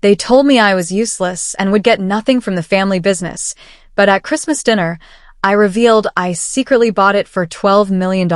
They told me I was useless and would get nothing from the family business, but at Christmas dinner, I revealed I secretly bought it for $12 million.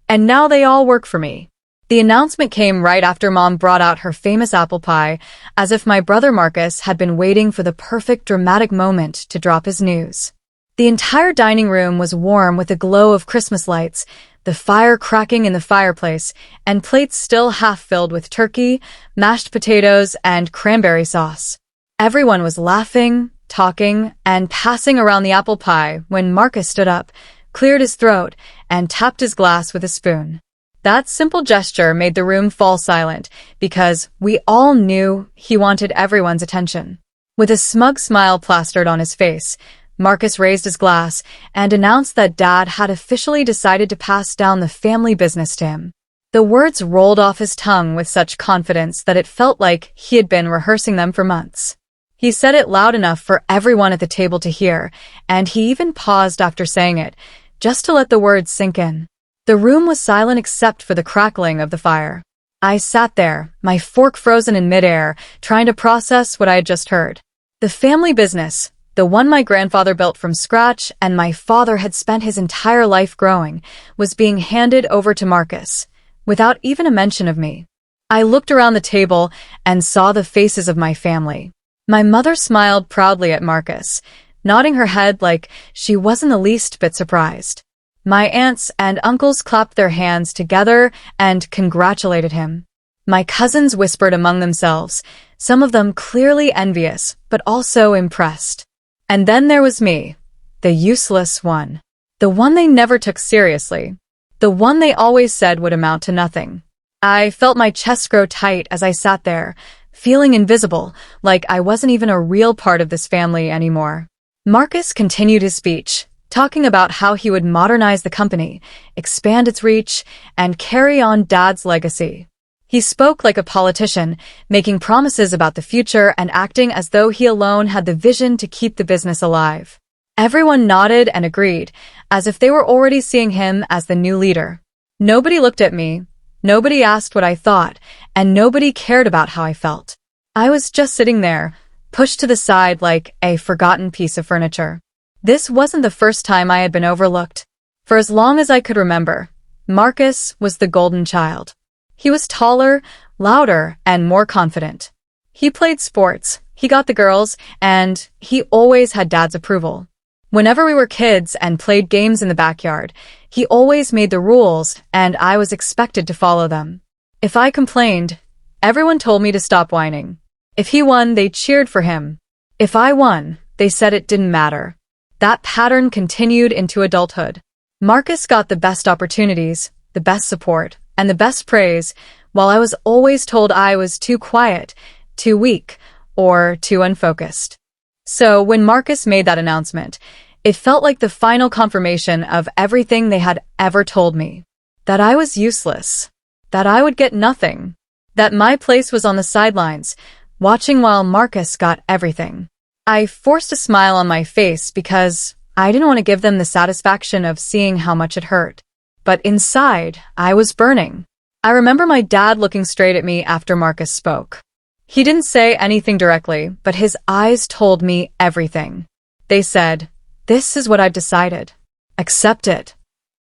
And now they all work for me. The announcement came right after Mom brought out her famous apple pie, as if my brother Marcus had been waiting for the perfect dramatic moment to drop his news. The entire dining room was warm with the glow of Christmas lights, the fire cracking in the fireplace, and plates still half filled with turkey, mashed potatoes, and cranberry sauce. Everyone was laughing, talking, and passing around the apple pie when Marcus stood up, cleared his throat, and tapped his glass with a spoon. That simple gesture made the room fall silent because we all knew he wanted everyone's attention. With a smug smile plastered on his face, Marcus raised his glass and announced that Dad had officially decided to pass down the family business to him. The words rolled off his tongue with such confidence that it felt like he had been rehearsing them for months. He said it loud enough for everyone at the table to hear, and he even paused after saying it, just to let the words sink in. The room was silent except for the crackling of the fire. I sat there, my fork frozen in midair, trying to process what I had just heard. The family business, the one my grandfather built from scratch and my father had spent his entire life growing, was being handed over to Marcus, without even a mention of me. I looked around the table and saw the faces of my family. My mother smiled proudly at Marcus, nodding her head like she wasn't the least bit surprised. My aunts and uncles clapped their hands together and congratulated him. My cousins whispered among themselves, some of them clearly envious, but also impressed. And then there was me, the useless one. The one they never took seriously. The one they always said would amount to nothing. I felt my chest grow tight as I sat there, feeling invisible, like I wasn't even a real part of this family anymore. Marcus continued his speech, talking about how he would modernize the company, expand its reach, and carry on Dad's legacy. He spoke like a politician, making promises about the future and acting as though he alone had the vision to keep the business alive. Everyone nodded and agreed, as if they were already seeing him as the new leader. Nobody looked at me, nobody asked what I thought, and nobody cared about how I felt. I was just sitting there, pushed to the side like a forgotten piece of furniture. This wasn't the first time I had been overlooked. For as long as I could remember, Marcus was the golden child. He was taller, louder, and more confident. He played sports, he got the girls, and he always had Dad's approval. Whenever we were kids and played games in the backyard, he always made the rules, and I was expected to follow them. If I complained, everyone told me to stop whining. If he won, they cheered for him. If I won, they said it didn't matter. That pattern continued into adulthood. Marcus got the best opportunities, the best support, and the best praise, while I was always told I was too quiet, too weak, or too unfocused. So when Marcus made that announcement, it felt like the final confirmation of everything they had ever told me. That I was useless. That I would get nothing. That my place was on the sidelines, watching while Marcus got everything. I forced a smile on my face because I didn't want to give them the satisfaction of seeing how much it hurt. But inside, I was burning. I remember my dad looking straight at me after Marcus spoke. He didn't say anything directly, but his eyes told me everything. They said, "This is what I've decided. Accept it."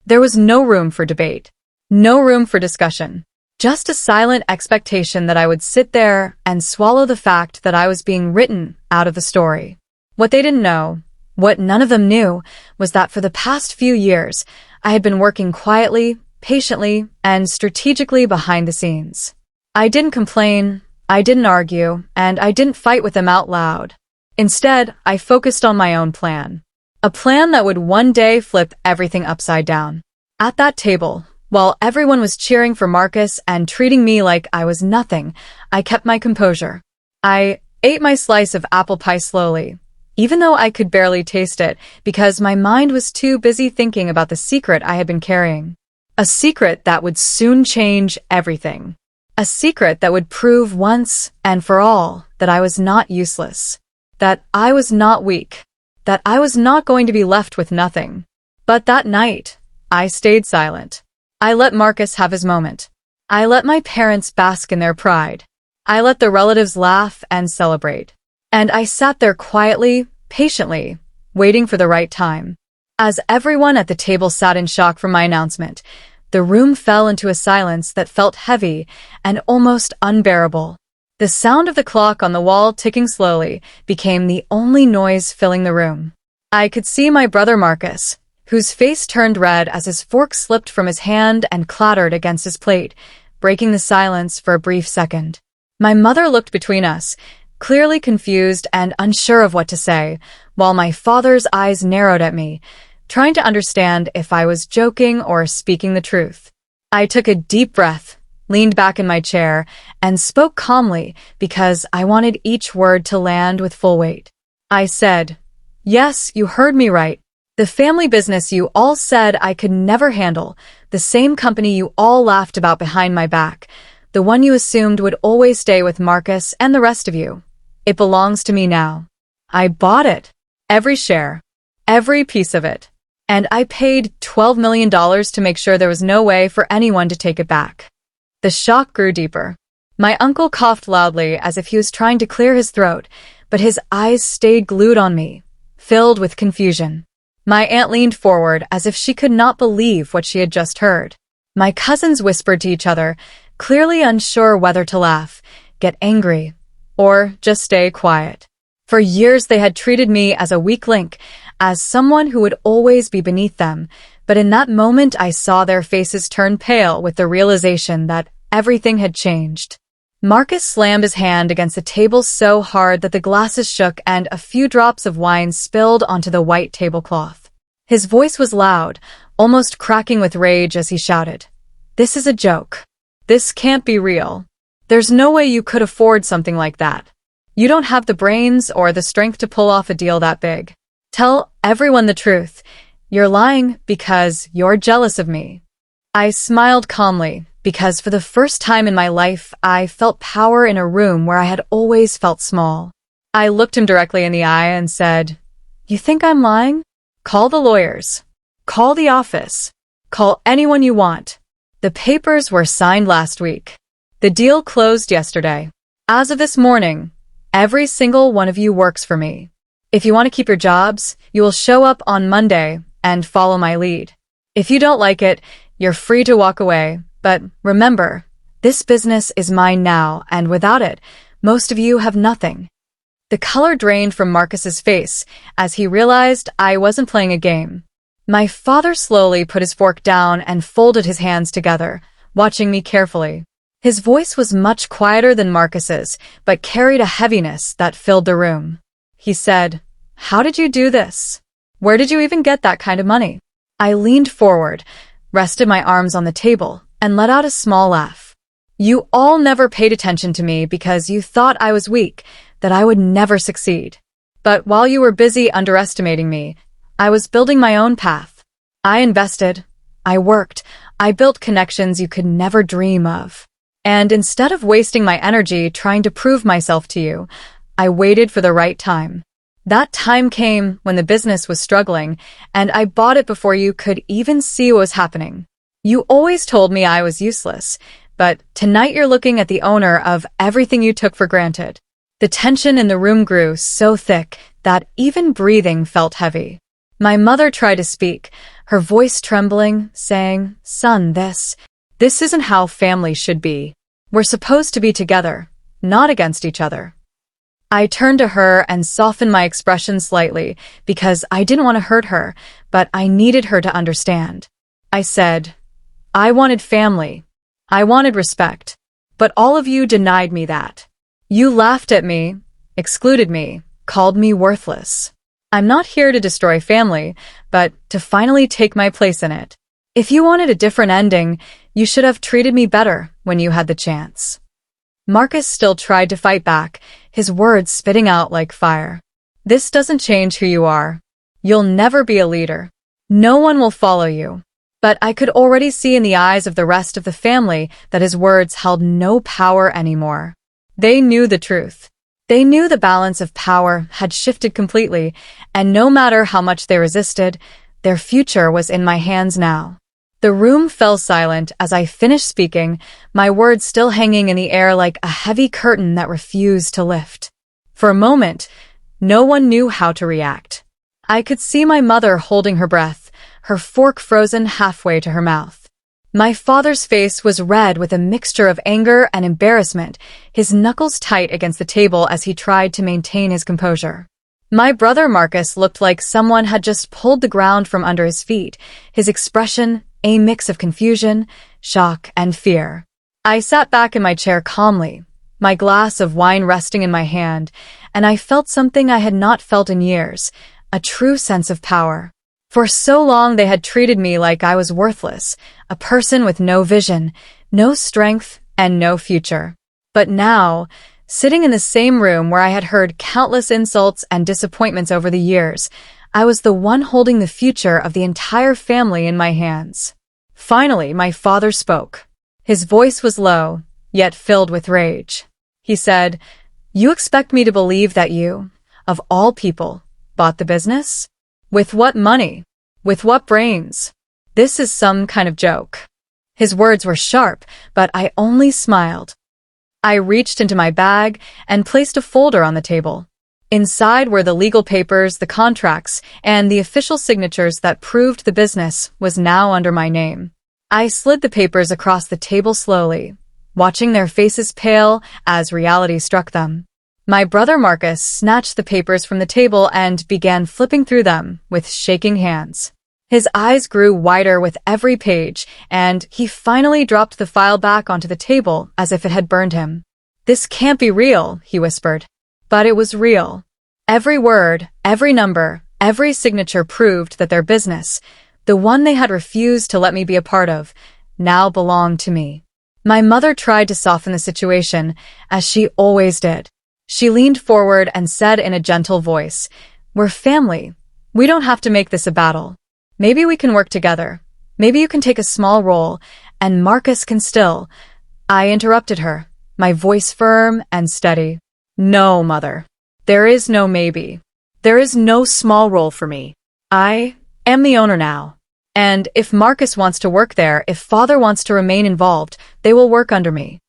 There was no room for debate. No room for discussion. Just a silent expectation that I would sit there and swallow the fact that I was being written out of the story. What they didn't know, what none of them knew, was that for the past few years, I had been working quietly, patiently, and strategically behind the scenes. I didn't complain, I didn't argue, and I didn't fight with them out loud. Instead, I focused on my own plan. A plan that would one day flip everything upside down. At that table, while everyone was cheering for Marcus and treating me like I was nothing, I kept my composure. I ate my slice of apple pie slowly, even though I could barely taste it because my mind was too busy thinking about the secret I had been carrying. A secret that would soon change everything. A secret that would prove once and for all that I was not useless. That I was not weak. That I was not going to be left with nothing. But that night, I stayed silent. I let Marcus have his moment. I let my parents bask in their pride. I let the relatives laugh and celebrate. And I sat there quietly, patiently, waiting for the right time. As everyone at the table sat in shock from my announcement, the room fell into a silence that felt heavy and almost unbearable. The sound of the clock on the wall ticking slowly became the only noise filling the room. I could see my brother Marcus, whose face turned red as his fork slipped from his hand and clattered against his plate, breaking the silence for a brief second. My mother looked between us, clearly confused and unsure of what to say, while my father's eyes narrowed at me, trying to understand if I was joking or speaking the truth. I took a deep breath, leaned back in my chair, and spoke calmly because I wanted each word to land with full weight. I said, "Yes, you heard me right. The family business you all said I could never handle, the same company you all laughed about behind my back, the one you assumed would always stay with Marcus and the rest of you. It belongs to me now. I bought it. Every share. Every piece of it. And I paid $12 million to make sure there was no way for anyone to take it back." The shock grew deeper. My uncle coughed loudly as if he was trying to clear his throat, but his eyes stayed glued on me, filled with confusion. My aunt leaned forward as if she could not believe what she had just heard. My cousins whispered to each other, clearly unsure whether to laugh, get angry, or just stay quiet. For years they had treated me as a weak link, as someone who would always be beneath them, but in that moment I saw their faces turn pale with the realization that everything had changed. Marcus slammed his hand against the table so hard that the glasses shook and a few drops of wine spilled onto the white tablecloth. His voice was loud, almost cracking with rage as he shouted, "This is a joke. This can't be real. There's no way you could afford something like that. You don't have the brains or the strength to pull off a deal that big. Tell everyone the truth. You're lying because you're jealous of me." I smiled calmly, because for the first time in my life, I felt power in a room where I had always felt small. I looked him directly in the eye and said, "You think I'm lying? Call the lawyers. Call the office. Call anyone you want. The papers were signed last week. The deal closed yesterday. As of this morning, every single one of you works for me. If you want to keep your jobs, you will show up on Monday and follow my lead. If you don't like it, you're free to walk away. But remember, this business is mine now, and without it, most of you have nothing." The color drained from Marcus's face as he realized I wasn't playing a game. My father slowly put his fork down and folded his hands together, watching me carefully. His voice was much quieter than Marcus's, but carried a heaviness that filled the room. He said, "How did you do this? Where did you even get that kind of money?" I leaned forward, rested my arms on the table, and let out a small laugh. "You all never paid attention to me because you thought I was weak, that I would never succeed. But while you were busy underestimating me, I was building my own path. I invested, I worked, I built connections you could never dream of. And instead of wasting my energy trying to prove myself to you, I waited for the right time. That time came when the business was struggling, and I bought it before you could even see what was happening. You always told me I was useless, but tonight you're looking at the owner of everything you took for granted." The tension in the room grew so thick that even breathing felt heavy. My mother tried to speak, her voice trembling, saying, "Son, this isn't how family should be. We're supposed to be together, not against each other." I turned to her and softened my expression slightly because I didn't want to hurt her, but I needed her to understand. I said, "I wanted family. I wanted respect. But all of you denied me that. You laughed at me, excluded me, called me worthless. I'm not here to destroy family, but to finally take my place in it. If you wanted a different ending, you should have treated me better when you had the chance." Marcus still tried to fight back, his words spitting out like fire. "This doesn't change who you are. You'll never be a leader. No one will follow you." But I could already see in the eyes of the rest of the family that his words held no power anymore. They knew the truth. They knew the balance of power had shifted completely, and no matter how much they resisted, their future was in my hands now. The room fell silent as I finished speaking, my words still hanging in the air like a heavy curtain that refused to lift. For a moment, no one knew how to react. I could see my mother holding her breath, her fork frozen halfway to her mouth. My father's face was red with a mixture of anger and embarrassment, his knuckles tight against the table as he tried to maintain his composure. My brother Marcus looked like someone had just pulled the ground from under his feet, his expression a mix of confusion, shock, and fear. I sat back in my chair calmly, my glass of wine resting in my hand, and I felt something I had not felt in years, a true sense of power. For so long they had treated me like I was worthless, a person with no vision, no strength, and no future. But now, sitting in the same room where I had heard countless insults and disappointments over the years, I was the one holding the future of the entire family in my hands. Finally, my father spoke. His voice was low, yet filled with rage. He said, "You expect me to believe that you, of all people, bought the business? With what money? With what brains? This is some kind of joke." His words were sharp, but I only smiled. I reached into my bag and placed a folder on the table. Inside were the legal papers, the contracts, and the official signatures that proved the business was now under my name. I slid the papers across the table slowly, watching their faces pale as reality struck them. My brother Marcus snatched the papers from the table and began flipping through them with shaking hands. His eyes grew wider with every page, and he finally dropped the file back onto the table as if it had burned him. "This can't be real," he whispered. But it was real. Every word, every number, every signature proved that their business, the one they had refused to let me be a part of, now belonged to me. My mother tried to soften the situation, as she always did. She leaned forward and said in a gentle voice, "We're family. We don't have to make this a battle. Maybe we can work together. Maybe you can take a small role, and Marcus can still—" I interrupted her, my voice firm and steady. "No, Mother. There is no maybe. There is no small role for me. I am the owner now. And if Marcus wants to work there, if Father wants to remain involved, they will work under me."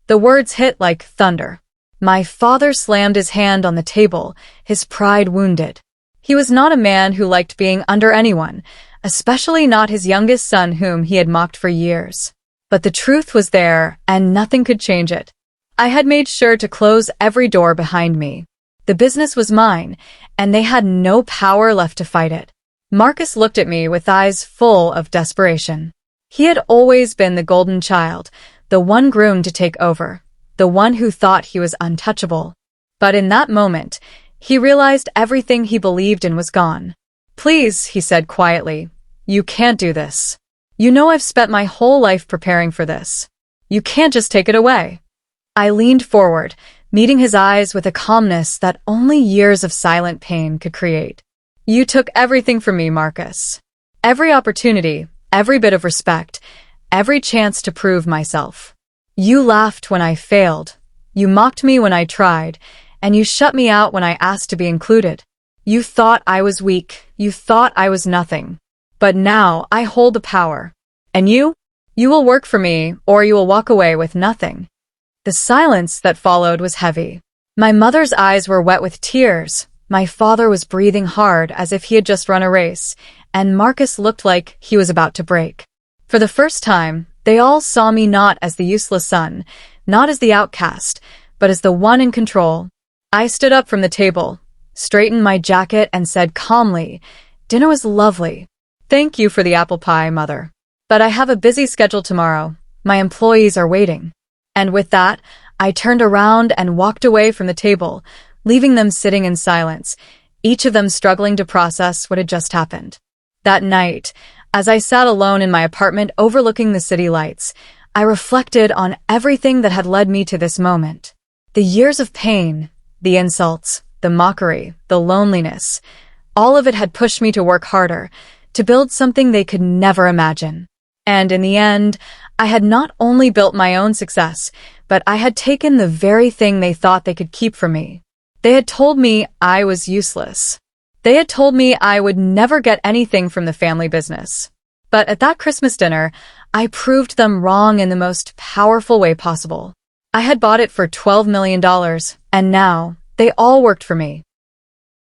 The words hit like thunder. My father slammed his hand on the table, his pride wounded. He was not a man who liked being under anyone, especially not his youngest son whom he had mocked for years. But the truth was there, and nothing could change it. I had made sure to close every door behind me. The business was mine, and they had no power left to fight it. Marcus looked at me with eyes full of desperation. He had always been the golden child, the one groomed to take over, the one who thought he was untouchable. But in that moment, he realized everything he believed in was gone. "Please," he said quietly, "you can't do this. You know I've spent my whole life preparing for this. You can't just take it away." I leaned forward, meeting his eyes with a calmness that only years of silent pain could create. "You took everything from me, Marcus. Every opportunity, every bit of respect, every chance to prove myself. You laughed when I failed. You mocked me when I tried, and you shut me out when I asked to be included. You thought I was weak. You thought I was nothing. But now I hold the power. And you? You will work for me, or you will walk away with nothing." The silence that followed was heavy. My mother's eyes were wet with tears. My father was breathing hard as if he had just run a race, and Marcus looked like he was about to break. For the first time, they all saw me not as the useless son, not as the outcast, but as the one in control. I stood up from the table, straightened my jacket, and said calmly, "Dinner was lovely. Thank you for the apple pie, Mother. But I have a busy schedule tomorrow. My employees are waiting." And with that, I turned around and walked away from the table, leaving them sitting in silence, each of them struggling to process what had just happened. That night, as I sat alone in my apartment overlooking the city lights, I reflected on everything that had led me to this moment. The years of pain, the insults, the mockery, the loneliness, all of it had pushed me to work harder, to build something they could never imagine. And in the end, I had not only built my own success, but I had taken the very thing they thought they could keep from me. They had told me I was useless. They had told me I would never get anything from the family business. But at that Christmas dinner, I proved them wrong in the most powerful way possible. I had bought it for $12 million, and now they all worked for me.